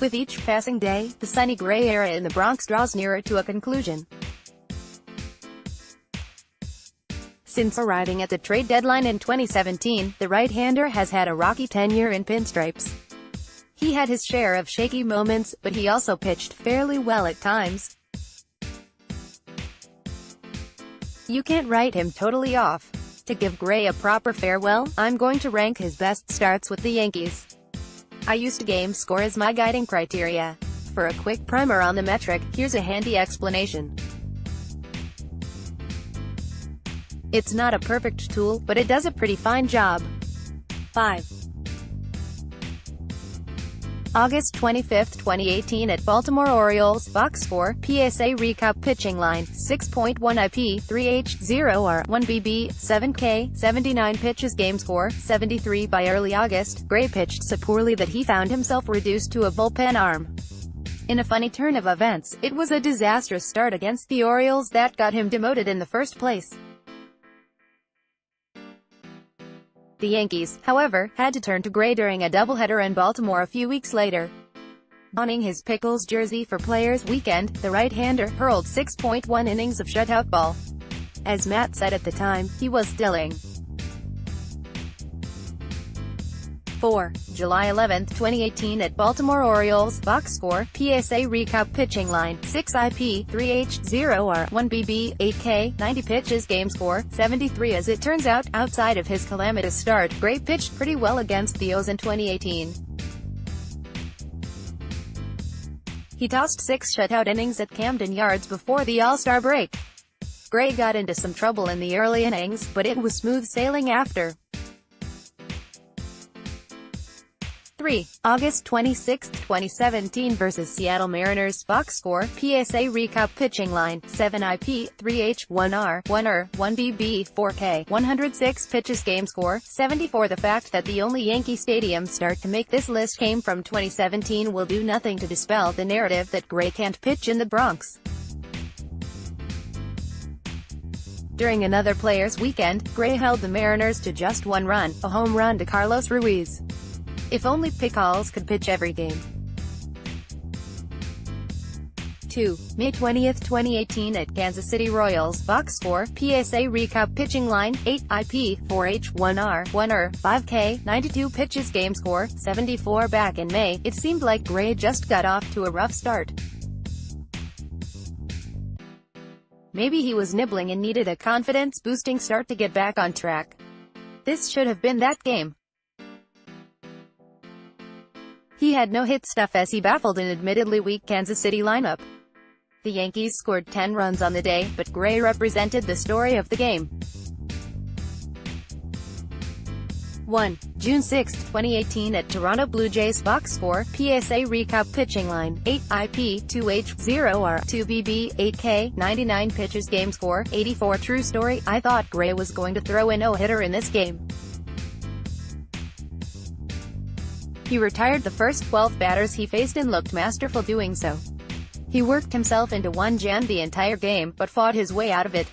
With each passing day, the Sonny Gray era in the Bronx draws nearer to a conclusion. Since arriving at the trade deadline in 2017, the right-hander has had a rocky tenure in pinstripes. He had his share of shaky moments, but he also pitched fairly well at times. You can't write him totally off. To give Gray a proper farewell, I'm going to rank his best starts with the Yankees. I used game score as my guiding criteria. For a quick primer on the metric, here's a handy explanation. It's not a perfect tool, but it does a pretty fine job. 5. August 25, 2018 at Baltimore Orioles, box score, PSA recap pitching line, 6.1 IP, 3H0R, 1BB, 7K, 79 pitches game score, 73 By early August, Gray pitched so poorly that he found himself reduced to a bullpen arm. In a funny turn of events, it was a disastrous start against the Orioles that got him demoted in the first place. The Yankees, however, had to turn to Gray during a doubleheader in Baltimore a few weeks later. Donning his Pickles jersey for Players Weekend, the right-hander hurled 6.1 innings of shutout ball. As Matt said at the time, he was stilling. 4. July 11, 2018 at Baltimore Orioles, box score, PSA recap pitching line, 6 IP, 3H0R, 1BB, 8K, 90 pitches game score, 73 As it turns out, outside of his calamitous start, Gray pitched pretty well against the O's in 2018. He tossed 6 shutout innings at Camden Yards before the All-Star break. Gray got into some trouble in the early innings, but it was smooth sailing after. 3. August 26, 2017 vs. Seattle Mariners, box score, PSA recap pitching line, 7 IP, 3H1R, 1R, 1BB, 4K, 106 pitches game score, 74 The fact that the only Yankee Stadium start to make this list came from 2017 will do nothing to dispel the narrative that Gray can't pitch in the Bronx. During another Players Weekend, Gray held the Mariners to just 1 run, a home run to Carlos Ruiz. If only Pickles could pitch every game. 2. May 20, 2018 at Kansas City Royals, box score, PSA recap pitching line, 8 IP, 4H1R, 1R, 5K, 92 pitches game score, 74 Back in May, it seemed like Gray just got off to a rough start. Maybe he was nibbling and needed a confidence-boosting start to get back on track. This should have been that game. He had no hit stuff as he baffled an admittedly weak Kansas City lineup. The Yankees scored 10 runs on the day, but Gray represented the story of the game. 1. June 6, 2018 at Toronto Blue Jays, box score, PSA recap pitching line, 8 IP, 2H0R, 2BB, 8K, 99 pitches game score, 84 True story, I thought Gray was going to throw a no-hitter in this game. He retired the first 12 batters he faced and looked masterful doing so. He worked himself into one jam the entire game, but fought his way out of it.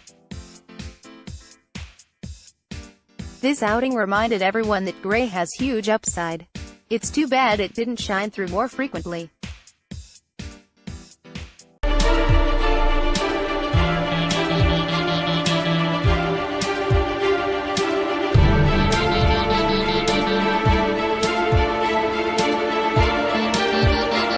This outing reminded everyone that Gray has huge upside. It's too bad it didn't shine through more frequently.